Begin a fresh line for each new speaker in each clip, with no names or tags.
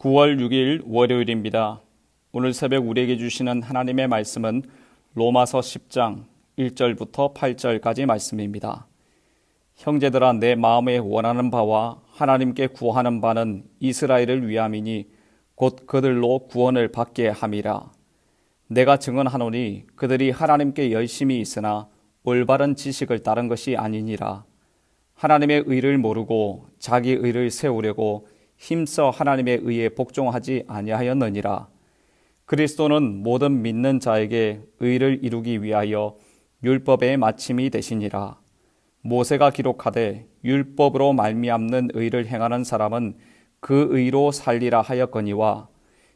9월 6일 월요일입니다. 오늘 새벽 우리에게 주시는 하나님의 말씀은 로마서 10장 1절부터 8절까지 말씀입니다. 형제들아, 내 마음에 원하는 바와 하나님께 구하는 바는 이스라엘을 위함이니 곧 그들로 구원을 받게 함이라. 내가 증언하노니 그들이 하나님께 열심히 있으나 올바른 지식을 따른 것이 아니니라. 하나님의 의를 모르고 자기 의를 세우려고 힘써 하나님의 의에 복종하지 아니하였느니라. 그리스도는 모든 믿는 자에게 의를 이루기 위하여 율법의 마침이 되시니라. 모세가 기록하되 율법으로 말미암는 의를 행하는 사람은 그 의로 살리라 하였거니와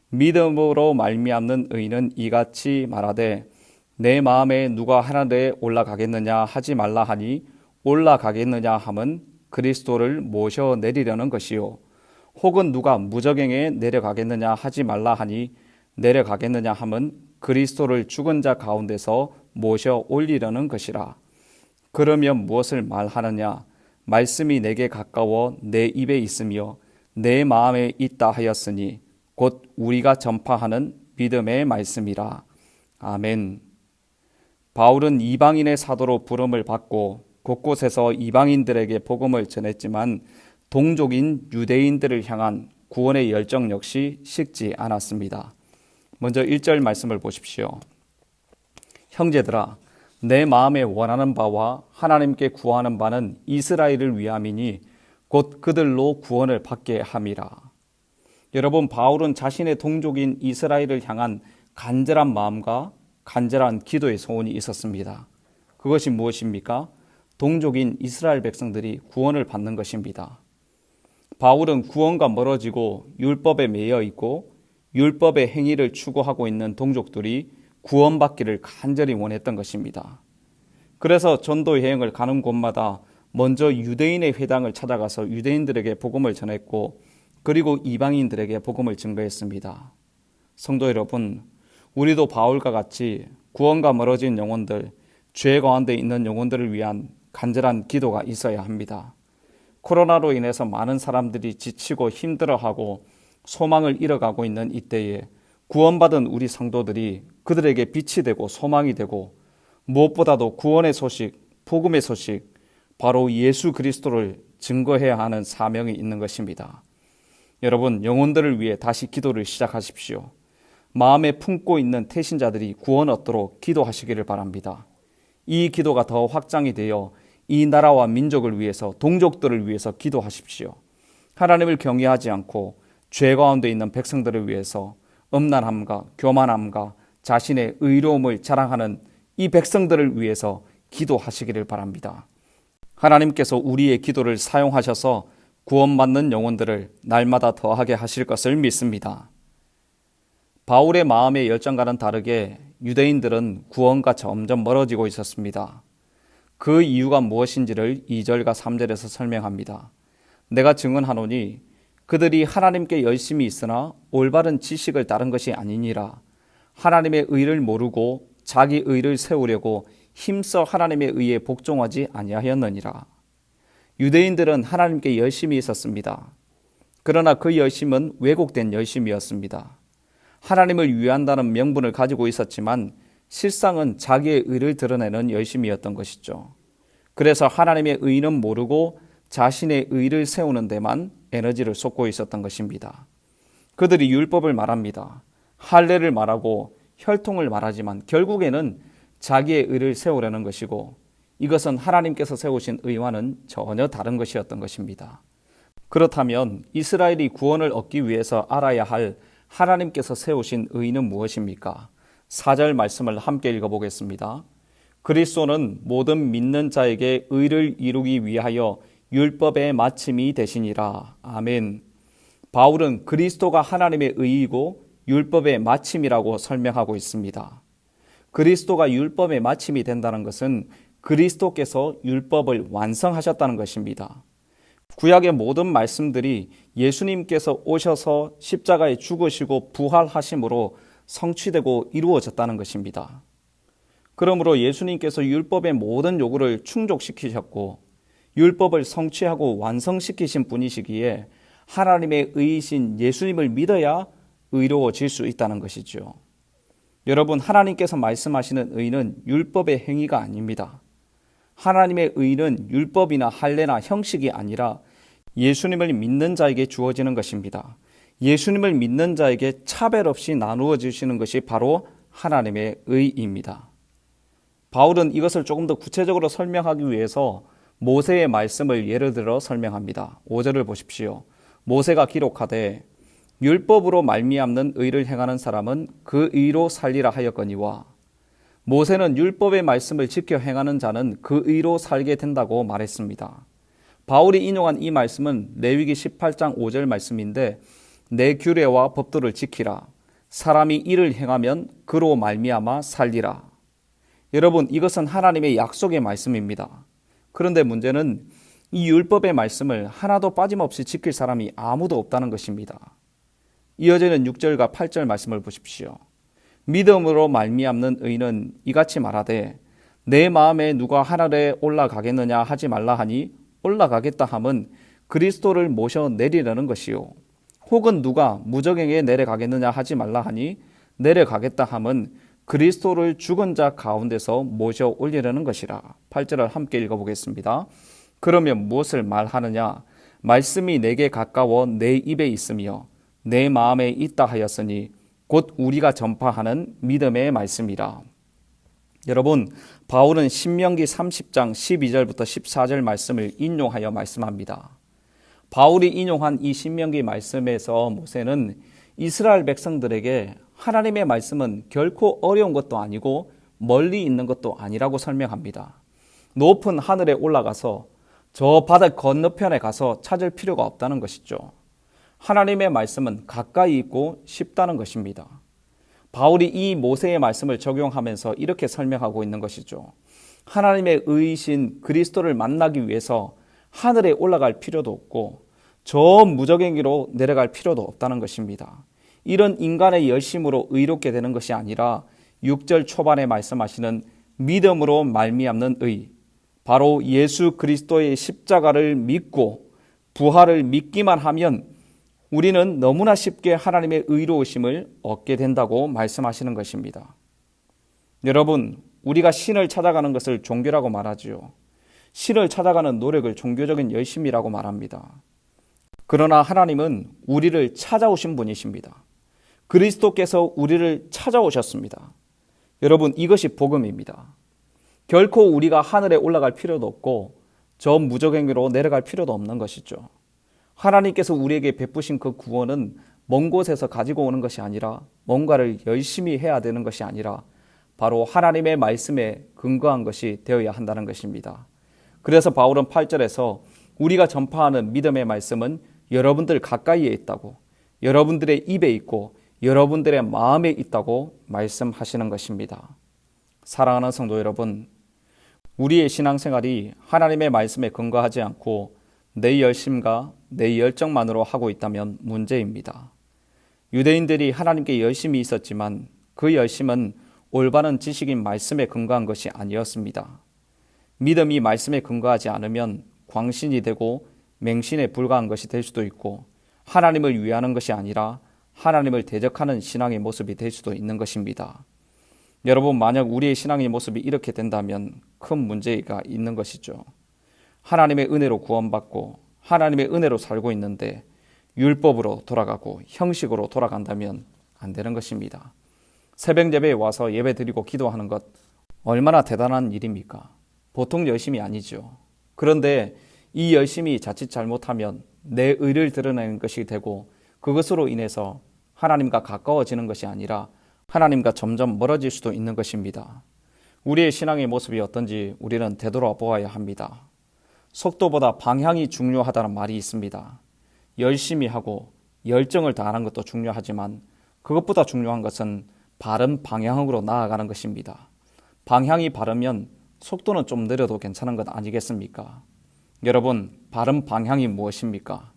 믿음으로 말미암는 의는 이같이 말하되 내 마음에 누가 하늘에 올라가겠느냐 하지 말라 하니 올라가겠느냐 함은 그리스도를 모셔 내리려는 것이요, 혹은 누가 무저갱에 내려가겠느냐 하지 말라 하니 내려가겠느냐 함은 그리스도를 죽은 자 가운데서 모셔 올리려는 것이라. 그러면 무엇을 말하느냐? 말씀이 내게 가까워 내 입에 있으며 내 마음에 있다 하였으니 곧 우리가 전파하는 믿음의 말씀이라. 아멘. 바울은 이방인의 사도로 부름을 받고 곳곳에서 이방인들에게 복음을 전했지만 동족인 유대인들을 향한 구원의 열정 역시 식지 않았습니다. 먼저 1절 말씀을 보십시오. 형제들아, 내 마음에 원하는 바와 하나님께 구하는 바는 이스라엘을 위함이니 곧 그들로 구원을 받게 함이라. 여러분, 바울은 자신의 동족인 이스라엘을 향한 간절한 마음과 간절한 기도의 소원이 있었습니다. 그것이 무엇입니까? 동족인 이스라엘 백성들이 구원을 받는 것입니다. 바울은 구원과 멀어지고 율법에 매여 있고 율법의 행위를 추구하고 있는 동족들이 구원받기를 간절히 원했던 것입니다. 그래서 전도 여행을 가는 곳마다 먼저 유대인의 회당을 찾아가서 유대인들에게 복음을 전했고 그리고 이방인들에게 복음을 증거했습니다. 성도 여러분, 우리도 바울과 같이 구원과 멀어진 영혼들, 죄 가운데 있는 영혼들을 위한 간절한 기도가 있어야 합니다. 코로나로 인해서 많은 사람들이 지치고 힘들어하고 소망을 잃어가고 있는 이때에 구원받은 우리 성도들이 그들에게 빛이 되고 소망이 되고 무엇보다도 구원의 소식, 복음의 소식, 바로 예수 그리스도를 증거해야 하는 사명이 있는 것입니다. 여러분, 영혼들을 위해 다시 기도를 시작하십시오. 마음에 품고 있는 태신자들이 구원 얻도록 기도하시기를 바랍니다. 이 기도가 더 확장이 되어 이 나라와 민족을 위해서, 동족들을 위해서 기도하십시오. 하나님을 경외하지 않고 죄 가운데 있는 백성들을 위해서 음란함과 교만함과 자신의 의로움을 자랑하는 이 백성들을 위해서 기도하시기를 바랍니다. 하나님께서 우리의 기도를 사용하셔서 구원받는 영혼들을 날마다 더하게 하실 것을 믿습니다. 바울의 마음의 열정과는 다르게 유대인들은 구원과 점점 멀어지고 있었습니다. 그 이유가 무엇인지를 2절과 3절에서 설명합니다. 내가 증언하노니 그들이 하나님께 열심히 있으나 올바른 지식을 따른 것이 아니니라. 하나님의 의를 모르고 자기 의를 세우려고 힘써 하나님의 의에 복종하지 아니하였느니라. 유대인들은 하나님께 열심히 있었습니다. 그러나 그 열심은 왜곡된 열심이었습니다. 하나님을 위한다는 명분을 가지고 있었지만 실상은 자기의 의를 드러내는 열심이었던 것이죠. 그래서 하나님의 의는 모르고 자신의 의를 세우는 데만 에너지를 쏟고 있었던 것입니다. 그들이 율법을 말합니다. 할례를 말하고 혈통을 말하지만 결국에는 자기의 의를 세우려는 것이고 이것은 하나님께서 세우신 의와는 전혀 다른 것이었던 것입니다. 그렇다면 이스라엘이 구원을 얻기 위해서 알아야 할 하나님께서 세우신 의는 무엇입니까? 4절 말씀을 함께 읽어보겠습니다. 그리스도는 모든 믿는 자에게 의를 이루기 위하여 율법의 마침이 되시니라. 아멘. 바울은 그리스도가 하나님의 의이고 율법의 마침이라고 설명하고 있습니다. 그리스도가 율법의 마침이 된다는 것은 그리스도께서 율법을 완성하셨다는 것입니다. 구약의 모든 말씀들이 예수님께서 오셔서 십자가에 죽으시고 부활하심으로 성취되고 이루어졌다는 것입니다. 그러므로 예수님께서 율법의 모든 요구를 충족시키셨고 율법을 성취하고 완성시키신 분이시기에 하나님의 의이신 예수님을 믿어야 의로워질 수 있다는 것이죠. 여러분, 하나님께서 말씀하시는 의는 율법의 행위가 아닙니다. 하나님의 의는 율법이나 할례나 형식이 아니라 예수님을 믿는 자에게 주어지는 것입니다. 예수님을 믿는 자에게 차별 없이 나누어 주시는 것이 바로 하나님의 의입니다. 바울은 이것을 조금 더 구체적으로 설명하기 위해서 모세의 말씀을 예를 들어 설명합니다. 5절을 보십시오. 모세가 기록하되 율법으로 말미암는 의를 행하는 사람은 그 의로 살리라 하였거니와, 모세는 율법의 말씀을 지켜 행하는 자는 그 의로 살게 된다고 말했습니다. 바울이 인용한 이 말씀은 레위기 18장 5절 말씀인데, 내 규례와 법도를 지키라. 사람이 이를 행하면 그로 말미암아 살리라. 여러분, 이것은 하나님의 약속의 말씀입니다. 그런데 문제는 이 율법의 말씀을 하나도 빠짐없이 지킬 사람이 아무도 없다는 것입니다. 이어지는 6절과 8절 말씀을 보십시오. 믿음으로 말미암는 의는 이같이 말하되 내 마음에 누가 하늘에 올라가겠느냐 하지 말라 하니 올라가겠다 함은 그리스도를 모셔 내리려는 것이요, 혹은 누가 무저갱에 내려가겠느냐 하지 말라 하니 내려가겠다 함은 그리스도를 죽은 자 가운데서 모셔 올리려는 것이라. 8절을 함께 읽어보겠습니다. 그러면 무엇을 말하느냐? 말씀이 내게 가까워 내 입에 있으며 내 마음에 있다 하였으니 곧 우리가 전파하는 믿음의 말씀이라. 여러분, 바울은 신명기 30장 12절부터 14절 말씀을 인용하여 말씀합니다. 바울이 인용한 이 신명기 말씀에서 모세는 이스라엘 백성들에게 하나님의 말씀은 결코 어려운 것도 아니고 멀리 있는 것도 아니라고 설명합니다. 높은 하늘에 올라가서 저 바다 건너편에 가서 찾을 필요가 없다는 것이죠. 하나님의 말씀은 가까이 있고 쉽다는 것입니다. 바울이 이 모세의 말씀을 적용하면서 이렇게 설명하고 있는 것이죠. 하나님의 의이신 그리스도를 만나기 위해서 하늘에 올라갈 필요도 없고 저 무저갱이로 내려갈 필요도 없다는 것입니다. 이런 인간의 열심으로 의롭게 되는 것이 아니라 6절 초반에 말씀하시는 믿음으로 말미암는 의, 바로 예수 그리스도의 십자가를 믿고 부활을 믿기만 하면 우리는 너무나 쉽게 하나님의 의로우심을 얻게 된다고 말씀하시는 것입니다. 여러분, 우리가 신을 찾아가는 것을 종교라고 말하지요. 신을 찾아가는 노력을 종교적인 열심이라고 말합니다. 그러나 하나님은 우리를 찾아오신 분이십니다. 그리스도께서 우리를 찾아오셨습니다. 여러분, 이것이 복음입니다. 결코 우리가 하늘에 올라갈 필요도 없고 저 무저갱이로 내려갈 필요도 없는 것이죠. 하나님께서 우리에게 베푸신 그 구원은 먼 곳에서 가지고 오는 것이 아니라 뭔가를 열심히 해야 되는 것이 아니라 바로 하나님의 말씀에 근거한 것이 되어야 한다는 것입니다. 그래서 바울은 8절에서 우리가 전파하는 믿음의 말씀은 여러분들 가까이에 있다고, 여러분들의 입에 있고 여러분들의 마음에 있다고 말씀하시는 것입니다. 사랑하는 성도 여러분, 우리의 신앙생활이 하나님의 말씀에 근거하지 않고 내 열심과 내 열정만으로 하고 있다면 문제입니다. 유대인들이 하나님께 열심이 있었지만 그 열심은 올바른 지식인 말씀에 근거한 것이 아니었습니다. 믿음이 말씀에 근거하지 않으면 광신이 되고 맹신에 불과한 것이 될 수도 있고 하나님을 위하는 것이 아니라 하나님을 대적하는 신앙의 모습이 될 수도 있는 것입니다. 여러분, 만약 우리의 신앙의 모습이 이렇게 된다면 큰 문제가 있는 것이죠. 하나님의 은혜로 구원받고 하나님의 은혜로 살고 있는데 율법으로 돌아가고 형식으로 돌아간다면 안 되는 것입니다. 새벽 예배에 와서 예배 드리고 기도하는 것 얼마나 대단한 일입니까? 보통 열심이 아니죠. 그런데 이 열심이 자칫 잘못하면 내 의를 드러내는 것이 되고 그것으로 인해서 하나님과 가까워지는 것이 아니라 하나님과 점점 멀어질 수도 있는 것입니다. 우리의 신앙의 모습이 어떤지 우리는 되돌아보아야 합니다. 속도보다 방향이 중요하다는 말이 있습니다. 열심히 하고 열정을 다하는 것도 중요하지만 그것보다 중요한 것은 바른 방향으로 나아가는 것입니다. 방향이 바르면 속도는 좀 느려도 괜찮은 것 아니겠습니까? 여러분, 바른 방향이 무엇입니까?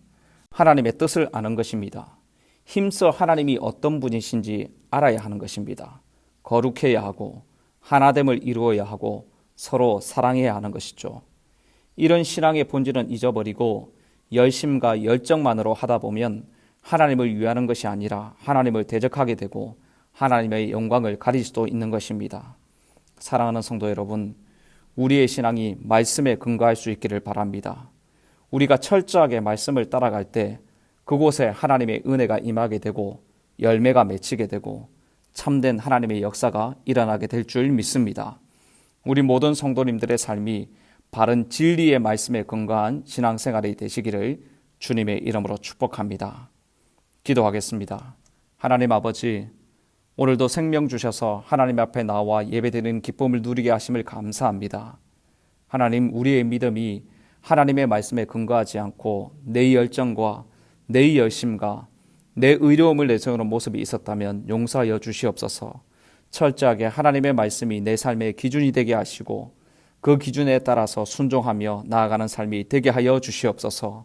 하나님의 뜻을 아는 것입니다. 힘써 하나님이 어떤 분이신지 알아야 하는 것입니다. 거룩해야 하고 하나됨을 이루어야 하고 서로 사랑해야 하는 것이죠. 이런 신앙의 본질은 잊어버리고 열심과 열정만으로 하다 보면 하나님을 위하는 것이 아니라 하나님을 대적하게 되고 하나님의 영광을 가릴 수도 있는 것입니다. 사랑하는 성도 여러분, 우리의 신앙이 말씀에 근거할 수 있기를 바랍니다. 우리가 철저하게 말씀을 따라갈 때 그곳에 하나님의 은혜가 임하게 되고 열매가 맺히게 되고 참된 하나님의 역사가 일어나게 될 줄 믿습니다. 우리 모든 성도님들의 삶이 바른 진리의 말씀에 근거한 신앙생활이 되시기를 주님의 이름으로 축복합니다. 기도하겠습니다. 하나님 아버지, 오늘도 생명 주셔서 하나님 앞에 나와 예배드리는 기쁨을 누리게 하심을 감사합니다. 하나님, 우리의 믿음이 하나님의 말씀에 근거하지 않고 내 열정과 내 열심과 내 의로움을 내세우는 모습이 있었다면 용서하여 주시옵소서. 철저하게 하나님의 말씀이 내 삶의 기준이 되게 하시고 그 기준에 따라서 순종하며 나아가는 삶이 되게 하여 주시옵소서.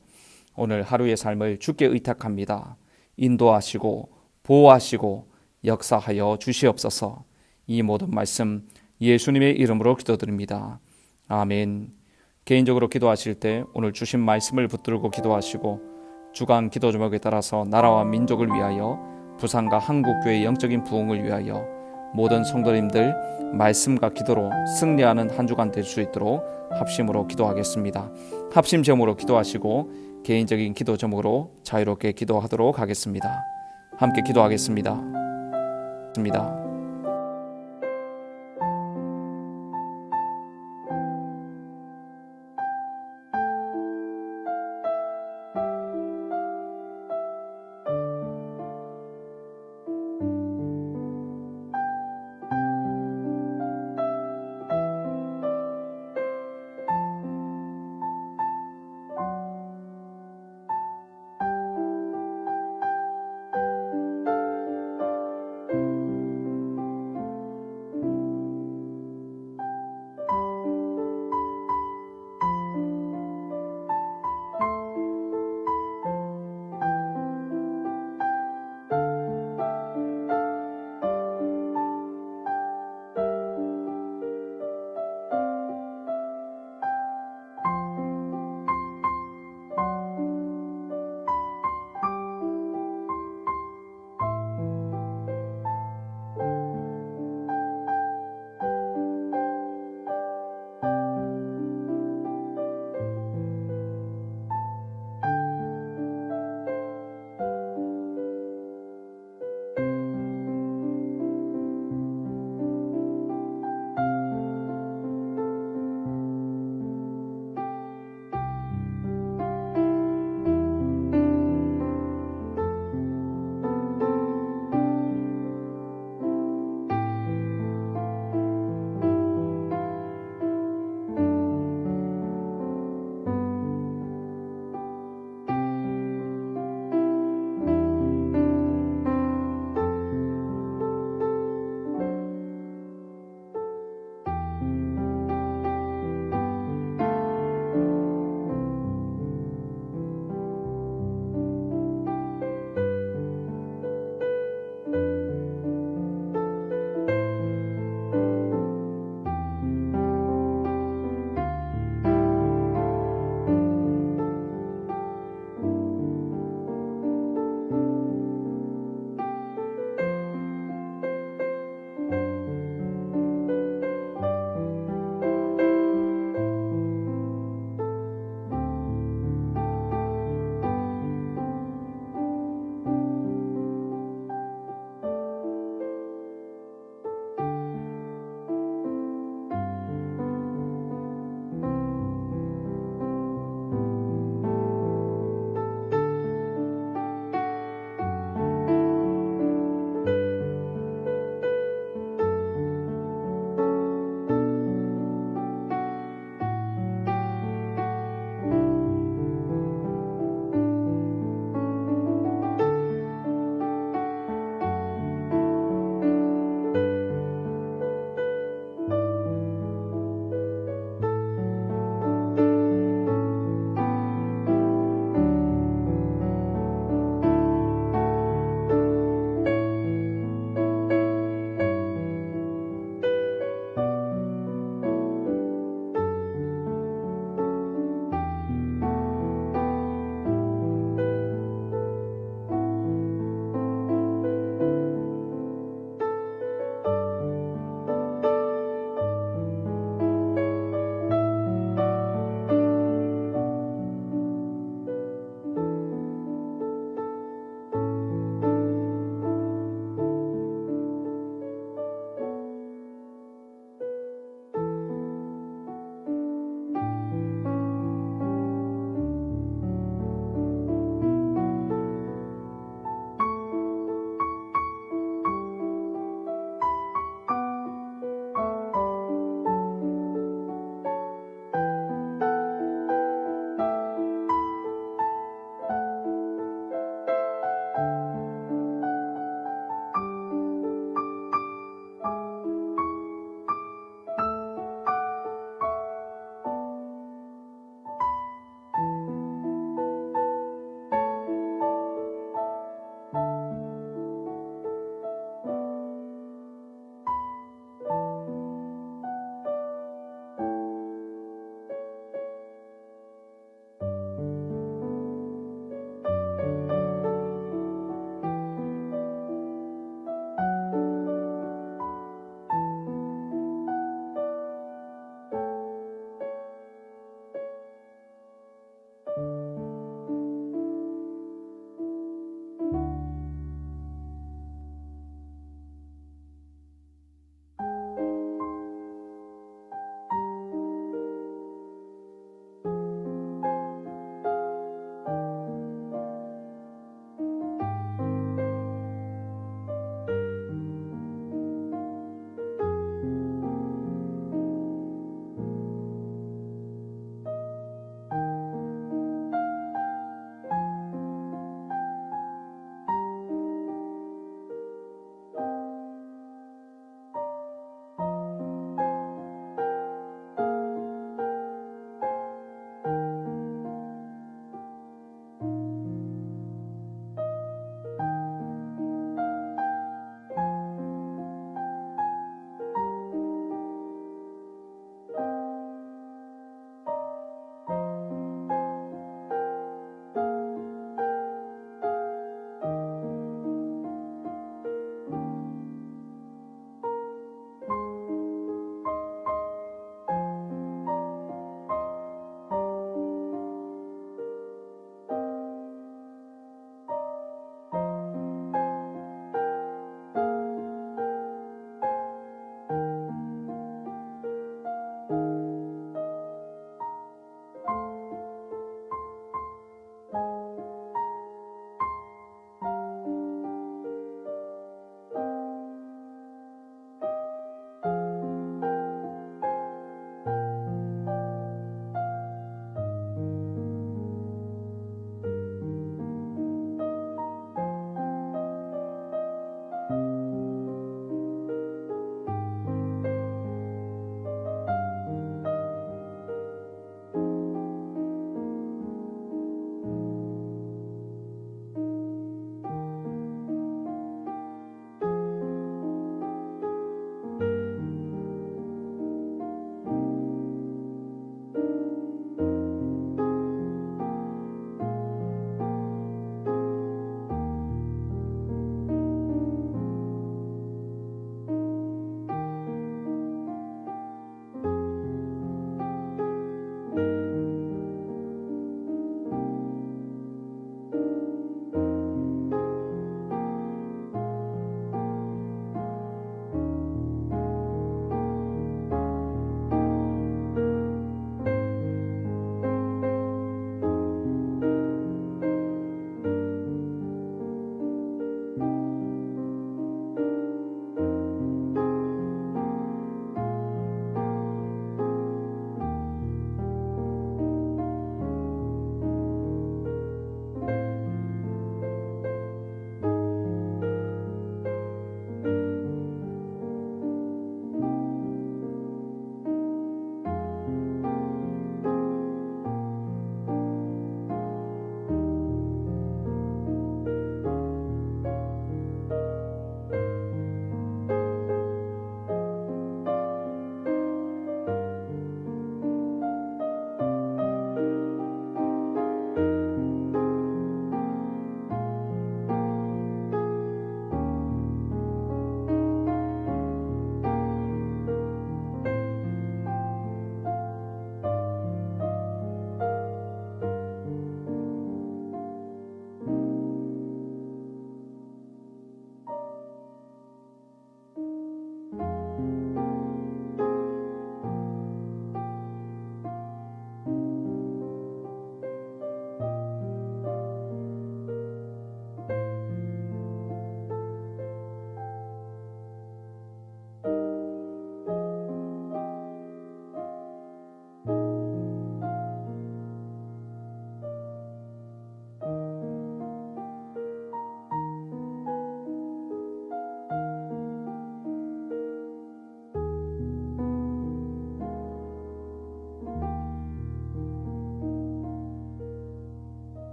오늘 하루의 삶을 주께 의탁합니다. 인도하시고 보호하시고 역사하여 주시옵소서. 이 모든 말씀 예수님의 이름으로 기도드립니다. 아멘. 개인적으로 기도하실 때 오늘 주신 말씀을 붙들고 기도하시고 주간 기도 제목에 따라서 나라와 민족을 위하여 부산과 한국교회의 영적인 부흥을 위하여 모든 성도님들 말씀과 기도로 승리하는 한 주간 될 수 있도록 합심으로 기도하겠습니다. 합심 제목으로 기도하시고 개인적인 기도 제목으로 자유롭게 기도하도록 하겠습니다. 함께 기도하겠습니다.